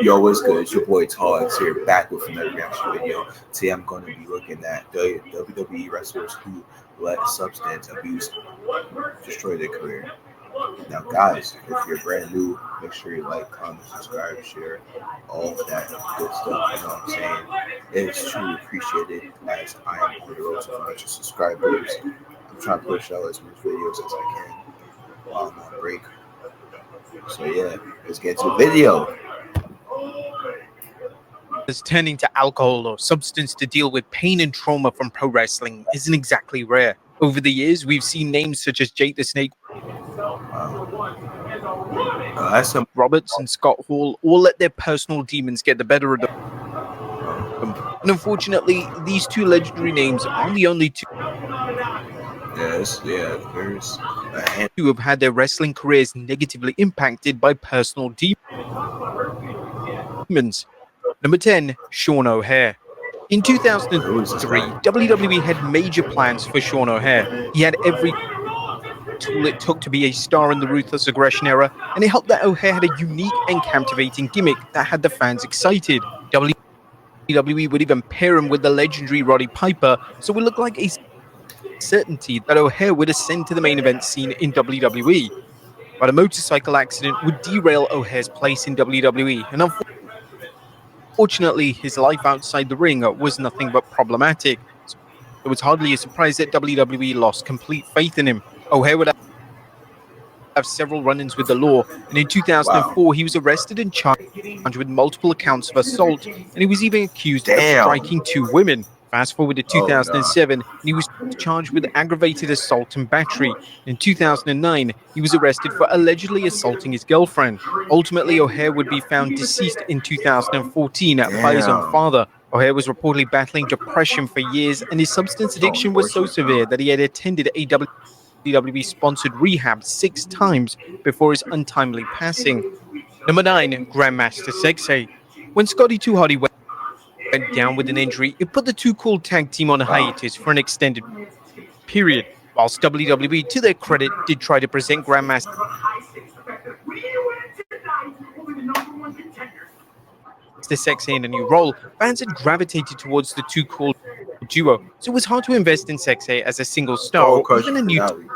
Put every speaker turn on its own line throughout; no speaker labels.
Yo, what's good? It's your boy Tollax here, back with another reaction video. Today I'm going to be looking at the WWE wrestlers who let substance abuse destroy their career. Now, guys, if you're brand new, make sure you like, comment, subscribe, share, all of that good stuff. You know what I'm saying? It's truly appreciated as I am on the road to 500 subscribers. I'm trying to push out as many videos as I can while I'm on break. So yeah, let's get to the video.
Turning to alcohol or substance to deal with pain and trauma from pro wrestling isn't exactly rare. Over the years, we've seen names such as Jake the Snake Roberts and Scott Hall all let their personal demons get the better of them. And unfortunately, these two legendary names aren't the only two who have had their wrestling careers negatively impacted by personal demons. Number 10, Sean O'Haire. In 2003, WWE had major plans for Sean O'Haire. He had every tool it took to be a star in the Ruthless Aggression era, and it helped that O'Haire had a unique and captivating gimmick that had the fans excited. WWE would even pair him with the legendary Roddy Piper, so it looked like a certainty that O'Haire would ascend to the main event scene in WWE. But a motorcycle accident would derail O'Haire's place in WWE, and unfortunately, his life outside the ring was nothing but problematic. So it was hardly a surprise that WWE lost complete faith in him. O'Haire would have several run-ins with the law, and in 2004, he was arrested and charged with multiple accounts of assault, and he was even accused of striking two women. Fast forward to 2007, and he was charged with aggravated assault and battery. In 2009, he was arrested for allegedly assaulting his girlfriend. Ultimately, O'Haire would be found deceased in 2014 by his own father. O'Haire was reportedly battling depression for years, and his substance addiction was so severe that he had attended a WWE-sponsored rehab 6 times before his untimely passing. Number 9, Grandmaster Sexay. When Scotty 2 Hotty went down with an injury, it put the Too Cool tag team on hiatus for an extended period. Whilst WWE, to their credit, did try to present Grandmaster Sexay in a new role, fans had gravitated towards the Too Cool duo, so it was hard to invest in Sexay as a single star or even a new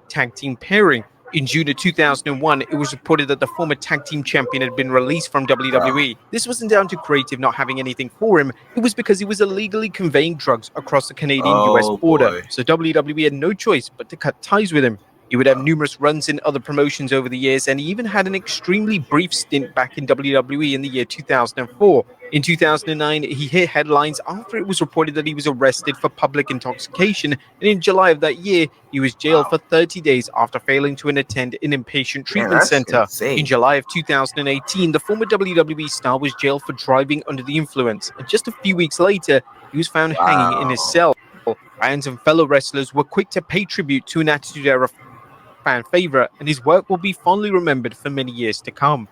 tag team pairing. In June of 2001, it was reported that the former tag team champion had been released from WWE. This wasn't down to creative not having anything for him, it was because he was illegally conveying drugs across the Canadian-US border, so WWE had no choice but to cut ties with him. He would have numerous runs in other promotions over the years, and he even had an extremely brief stint back in WWE in the year 2004. In 2009, he hit headlines after it was reported that he was arrested for public intoxication, and in July of that year, he was jailed for 30 days after failing to attend an inpatient treatment center. In July of 2018, the former WWE star was jailed for driving under the influence, and just a few weeks later, he was found hanging in his cell. Fans and fellow wrestlers were quick to pay tribute to an Attitude Era fan favorite, and his work will be fondly remembered for many years to come.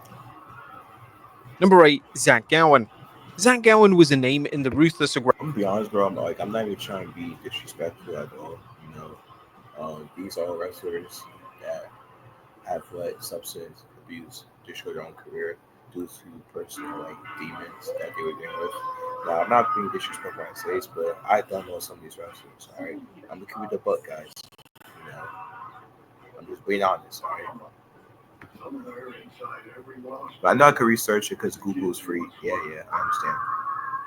Number 8, Zach Gowen. Zach Gowen was a name in the Ruthless Aggression.
I'm gonna be honest, bro. I'm not even trying to be disrespectful at all. You know, these are wrestlers that have let substance abuse destroy their own career due to personal demons that they were dealing with. Now, I'm not being disrespectful when I say this, but I don't know some of these wrestlers. All right, I'm gonna keep it the butt, guys. You know, I'm just being honest. All right. But I know I can research it because Google is free. Yeah, I understand.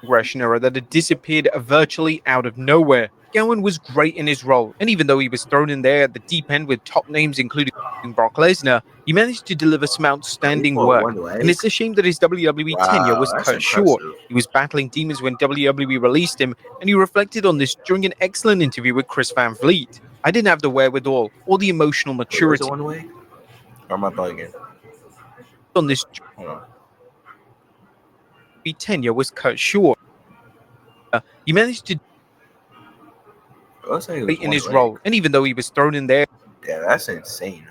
Aggression era that had disappeared virtually out of nowhere. Gowen was great in his role, and even though he was thrown in there at the deep end with top names including Brock Lesnar, he managed to deliver some outstanding work. And it's a shame that his WWE tenure was cut short. He was battling demons when WWE released him, and he reflected on this during an excellent interview with Chris Van Vliet. I didn't have the wherewithal or the emotional maturity.
Wait, or am I bugging it?
On this tenure was cut short. He managed to in his role, and even though he was thrown in there,
yeah, that's insane.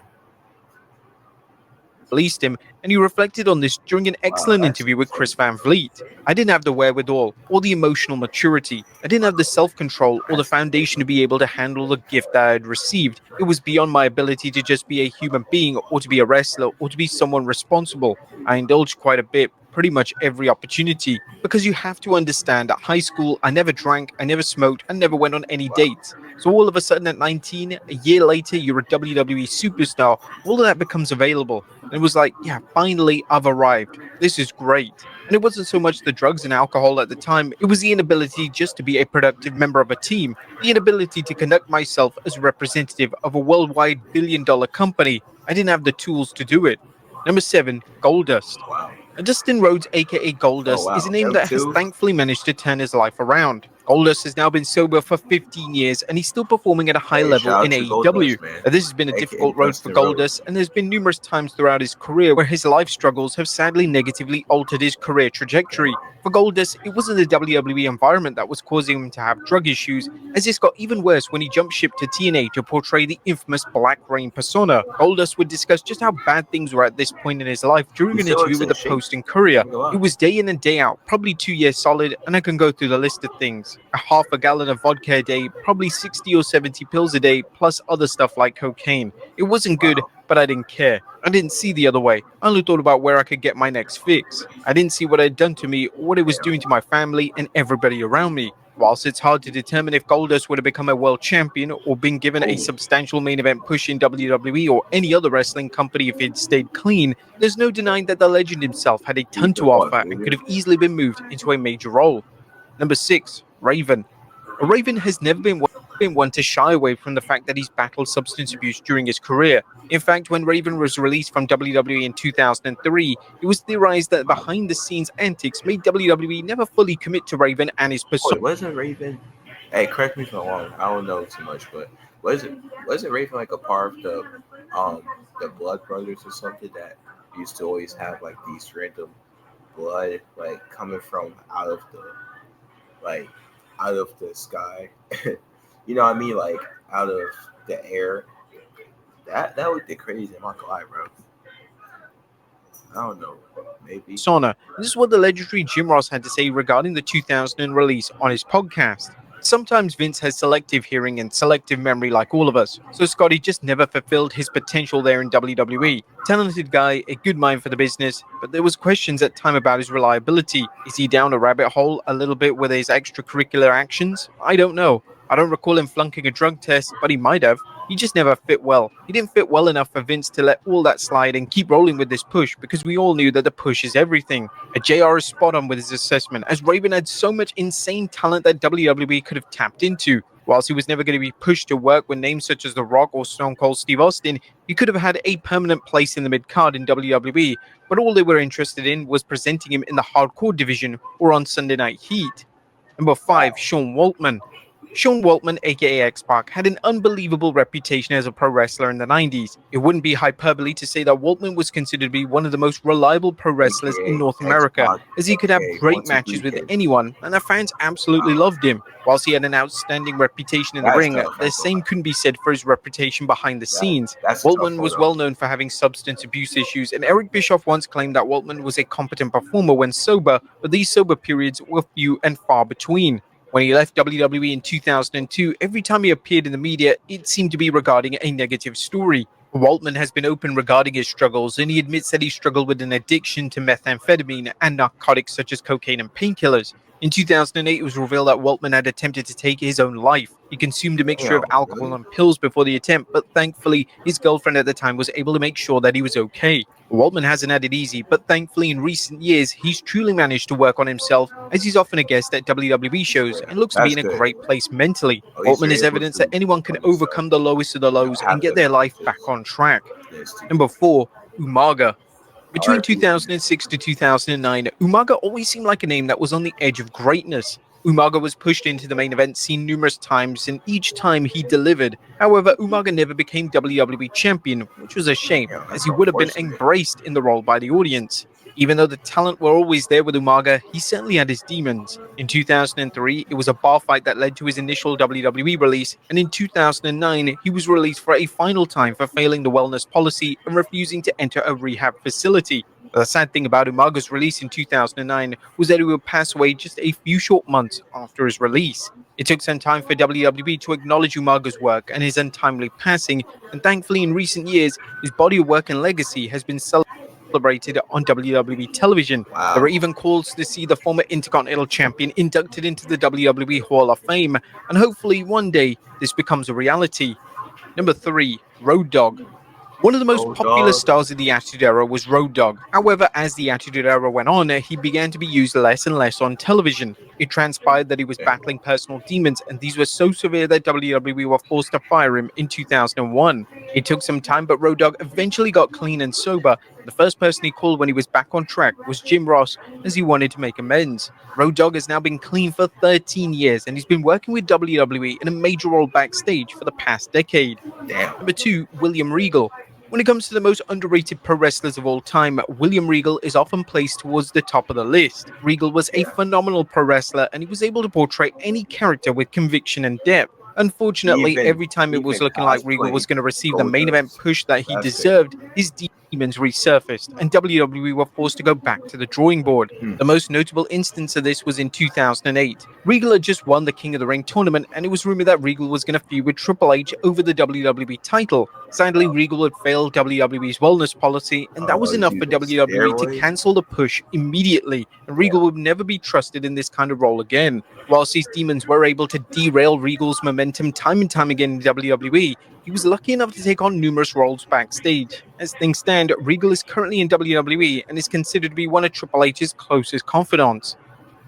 Released him, and he reflected on this during an excellent interview with Chris Van Vliet. I didn't have the wherewithal or the emotional maturity. I didn't have the self-control or the foundation to be able to handle the gift that I had received. It was beyond my ability to just be a human being or to be a wrestler or to be someone responsible. I indulged quite a bit, pretty much every opportunity because you have to understand at high school, I never drank, I never smoked, I never went on any dates. So all of a sudden at 19, a year later, you're a WWE superstar. All of that becomes available. And it was like, yeah, finally I've arrived. This is great. And it wasn't so much the drugs and alcohol at the time, it was the inability just to be a productive member of a team, the inability to conduct myself as a representative of a worldwide billion-dollar company. I didn't have the tools to do it. Number 7, Goldust.
Wow.
Dustin Rhodes, aka
Oh
Goldust, is a
wow.
name
Them
that has
two.
thankfully managed to turn his life around. Goldust has now been sober for 15 years and he's still performing at a high
Hey,
level
shout out
in
to
AEW.
Goldust, man.
This has been a
AKA
difficult road for
Dustin Rhodes.
Goldust, and there's been numerous times throughout his career where his life struggles have sadly negatively altered his career trajectory. For Goldust, it wasn't the WWE environment that was causing him to have drug issues, as this got even worse when he jumped ship to TNA to portray the infamous Black Rain persona. Goldust would discuss just how bad things were at this point in his life during
He's
an
still
interview
in
with the
shape.
Post and Courier.
Go
It
on.
was day in and day out, probably 2 years solid, and I can go through the list of things. A half a gallon of vodka a day, probably 60 or 70 pills a day, plus other stuff like cocaine. It wasn't good,
Wow.
but I didn't care. I didn't see the other way. I only thought about where I could get my next fix. I didn't see what it had done to me, or what it was doing to my family and everybody around me. Whilst it's hard to determine if Goldust would have become a world champion or been given a
Oh,
substantial main event push in WWE or any other wrestling company if he'd stayed clean, there's no denying that the legend himself had a ton
keep the
to
fuck,
offer and could
nigga.
have easily been moved into a major role. Number 6, Raven. Raven has never been one to shy away from the fact that he's battled substance abuse during his career. In fact, when Raven was released from WWE in 2003, it was theorized that behind the scenes antics made WWE never fully commit to Raven and his persona.
Wait, wasn't Raven? Hey, correct me if I'm wrong. I don't know too much, but wasn't Raven like a part of um the Blood Brothers or something that used to always have like these random blood like coming from like out of the sky? You know what I mean? Like out of the air. That would be crazy. I'm not gonna lie, bro. I don't know. Maybe.
Persona. This is what the legendary Jim Ross had to say regarding the 2000 release on his podcast. Sometimes Vince has selective hearing and selective memory like all of us, so Scotty just never fulfilled his potential there in WWE. Talented guy, a good mind for the business, but there was questions at time about his reliability. Is he down a rabbit hole a little bit with his extracurricular actions? I don't know. I don't recall him flunking a drug test, but he might have. He just never fit well. He didn't fit well enough for Vince to let all that slide and keep rolling with this push because we all knew that the push is everything. JR is spot on with his assessment, as Raven had so much insane talent that WWE could have tapped into. Whilst he was never going to be pushed to work with names such as The Rock or Stone Cold Steve Austin, he could have had a permanent place in the mid card in WWE, but all they were interested in was presenting him in the hardcore division or on Sunday Night Heat. Number 5, Sean Waltman. Sean Waltman, aka X-Pac, had an unbelievable reputation as a pro wrestler in the 90s. It wouldn't be hyperbole to say that Waltman was considered to be one of the most reliable pro wrestlers in North
AKA
America,
X-Pac,
as he could have
AKA
great matches with
123K.
anyone, and the fans absolutely loved him. Whilst he had an outstanding reputation in the
That's
ring,
tough.
the same couldn't be said for his reputation behind the scenes.
That's a tough
Waltman was
photo.
well known for having substance abuse issues, and Eric Bischoff once claimed that Waltman was a competent performer when sober, but these sober periods were few and far between. When he left WWE in 2002, every time he appeared in the media, it seemed to be regarding a negative story. Waltman has been open regarding his struggles, and he admits that he struggled with an addiction to methamphetamine and narcotics such as cocaine and painkillers. In 2008, it was revealed that Waltman had attempted to take his own life. He consumed a mixture of
Damn,
alcohol
really?
and pills before the attempt, but thankfully, his girlfriend at the time was able to make sure that he was okay. Waltman hasn't had it easy, but thankfully in recent years, he's truly managed to work on himself, as he's often a guest at WWE shows and looks to be
That's
in a
good.
great place mentally.
At least
Waltman
you're
is
able
evidence that
to
anyone can
fund yourself.
overcome the lowest of the lows and
Have
get
the
their life back on track.
this too.
Number 4, Umaga. Between
RP.
2006 to 2009, Umaga always seemed like a name that was on the edge of greatness. Umaga was pushed into the main event scene numerous times, and each time he delivered. However, Umaga never became WWE champion, which was a shame,
Yeah,
as
that's
he would have been
unfortunate.
embraced in the role by the audience. Even though the talent were always there with Umaga, he certainly had his demons. In 2003, it was a bar fight that led to his initial WWE release, and in 2009, he was released for a final time for failing the wellness policy and refusing to enter a rehab facility. The sad thing about Umaga's release in 2009 was that he would pass away just a few short months after his release. It took some time for WWE to acknowledge Umaga's work and his untimely passing, and thankfully in recent years, his body of work and legacy has been celebrated celebrated on WWE television. There were even calls to see the former Intercontinental Champion inducted into the WWE Hall of Fame, and hopefully one day this becomes a reality. Number 3, Road Dogg. One of the most popular stars of the Attitude Era was Road Dogg. However, as the Attitude Era went on, he began to be used less and less on television. It transpired that he was battling personal demons, and these were so severe that WWE were forced to fire him in 2001. It took some time, but Road Dogg eventually got clean and sober. The first person he called when he was back on track was Jim Ross, as he wanted to make amends. Road Dogg has now been clean for 13 years, and he's been working with WWE in a major role backstage for the past decade. Number 2, William Regal. When it comes to the most underrated pro wrestlers of all time, William Regal is often placed towards the top of the list. Regal was a phenomenal pro wrestler, and he was able to portray any character with conviction and depth. Unfortunately, every time it was looking like Regal was going to receive the main event push that he deserved, his demons resurfaced, and WWE were forced to go back to the drawing board. The most notable instance of this was in 2008. Regal had just won the King of the Ring tournament, and it was rumored that Regal was going to feud with Triple H over the WWE title. Sadly, Regal had failed WWE's wellness policy, and that was enough for WWE to cancel the push immediately, and Regal would never be trusted in this kind of role again. Whilst these demons were able to derail Regal's momentum time and time again in WWE, he was lucky enough to take on numerous roles backstage. As things stand, Regal is currently in WWE and is considered to be one of Triple H's closest confidants.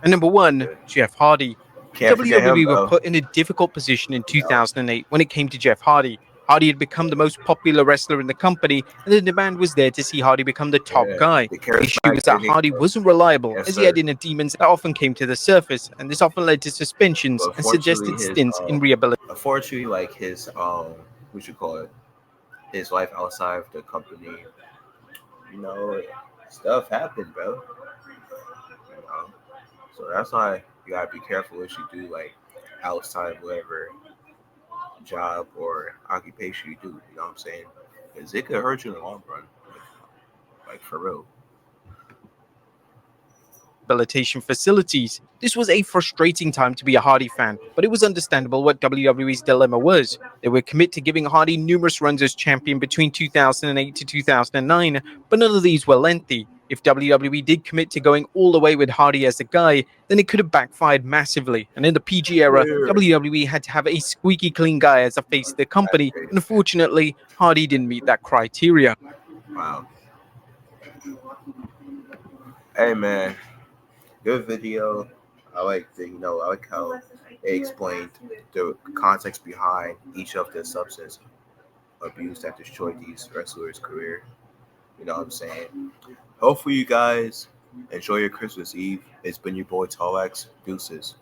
And number 1, Jeff Hardy. WWE were put in a difficult position in 2008 when it came to Jeff Hardy. Hardy had become the most popular wrestler in the company, and the demand was there to see Hardy become the top guy. The issue was that Hardy wasn't reliable, as he had inner demons that often came to the surface, and this often led to suspensions and suggested stints in rehabilitation.
Unfortunately, like his his life outside of the company, stuff happened, bro. So that's why you gotta be careful what you do, like outside of whatever job or occupation you do. You know what I'm saying? Because it could hurt you in the long run, like for real.
Rehabilitation facilities. This was a frustrating time to be a Hardy fan, but it was understandable what WWE's dilemma was. They were committed to giving Hardy numerous runs as champion between 2008 to 2009, but none of these were lengthy. If WWE did commit to going all the way with Hardy as a guy, then it could have backfired massively. And in the PG era, WWE had to have a squeaky clean guy as a face of the company. And unfortunately, Hardy didn't meet that criteria.
Wow. Hey man, good video. I like how they explained the context behind each of the substance abuse that destroyed these wrestlers' career. You know what I'm saying? Hopefully you guys enjoy your Christmas Eve. It's been your boy Tollax. Deuces.